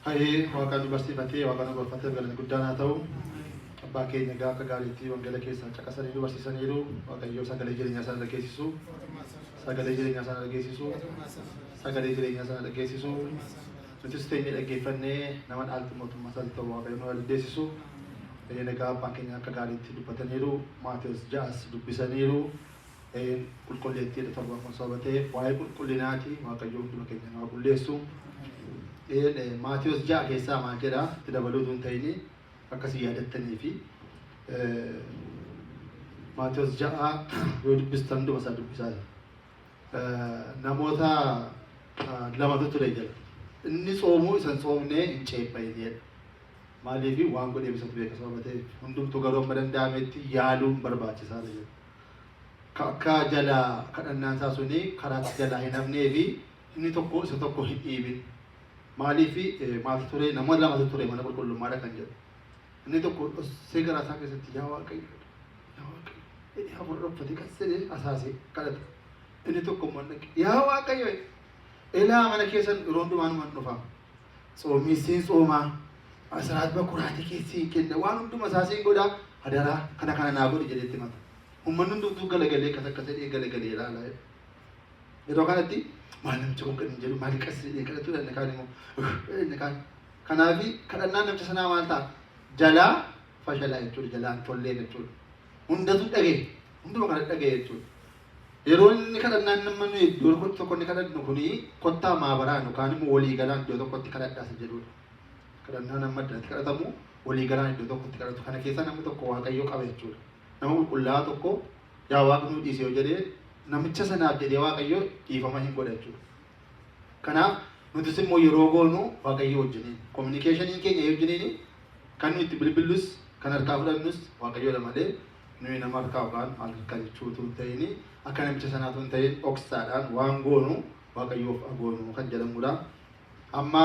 Hai waaqaan barsiifatee waaqaan gorfatee galan guddaan haa ta'u abbaa keenya gaafa gaariitti wangala keessaa caqasanii nu barsiisaniiru waaqayyoo sagalee jireenyaa sana dhageessisu sagalee jireenyaa sana dhageessisu sagalee jireenyaa sana dhageessisu nutis teenyee dhaggeeffannee nama dhaaltu mootummaa isaa ta'u waaqayyoo nu dandeessisu egaa abbaan keenya akka gaariitti dubbataniiru Maatewos 6 dubbisaniiru qulqulleettii torban kun sobatee waa'ee qulqullinaati waaqayyoo hunduma keenya nu qulleessu Maatewos 6 keessaa maal jedha itti dabaluutu ta'ini akkasii yaadattanii fi Maatewos 6 yoo dubbistan dhuma isaa dubbisaa namoota lamatu ture jala inni soomuu isan soomnee hin ceephaine maaliif waan godhee bisatu beeka sobatee hundumtu garuu amma danda'ametti yaaluun barbaachisaa jira akka jala kadhannaan isaa suni karaatti jalaa hin hafnee fi inni tokko isa tokko hin dhiibin maaliif maal ture nama lamatu ture mana qulqullummaadha kan jedhu inni tokko seegara isaa keessatti yaa waaqayyo inni hafuura dhofate qassee asaasee kadhata inni tokko mana yaa waaqayyo ilaa mana keessan yeroo hundumaan man dhufa soomiisiin soomaa asiraat bakuraati keessi kenna waan hunduma asaasiin godha hadaraa kana naa godhi jedhetti mata ummanni hundumtuu galagalee akkasii galagalee ilaalaa yeroo kanatti maal namchi kun kan jedhu maal qassee kadhatu dha kaan immoo kanaafi kadhannaan namcha sanaa maal ta'a jalaa fashalaa jechuudha jalaan tollee jechuudha hundatu dhagee hunduma kana dhagee jechuudha yeroo inni kadhannaan nama nuyi iddoo tokko inni kadhannu kuni kottaa maabaraan yookaan immoo walii galaan iddoo tokkotti kadhadhaas jedhudha kadhannaan amma addatti kadhatamu walii galaan iddoo tokkotti kadhatu kana keessa namni tokko waaqayyoo qaba jechuudha nama qulqullaa'aa tokko yaa waaqni nu dhiise yoo jedhee namicha sanaaf jedhee waaqayyoo dhiifama hin godha jechuudha. Kanaaf nutis immoo yeroo goonu waaqayyoo wajjiniin kominikeeshiniin keenya wajjiniin kan nuyi itti bilbillus kan harkaa fudhannus waaqayyoodha malee nuyi nama harkaa yookaan maal harkaa jechuutu hin ta'ini akka namicha sanaatu hin ta'in dhoksaadhaan waan goonu waaqayyoof goonu kan jedhamudha. Amma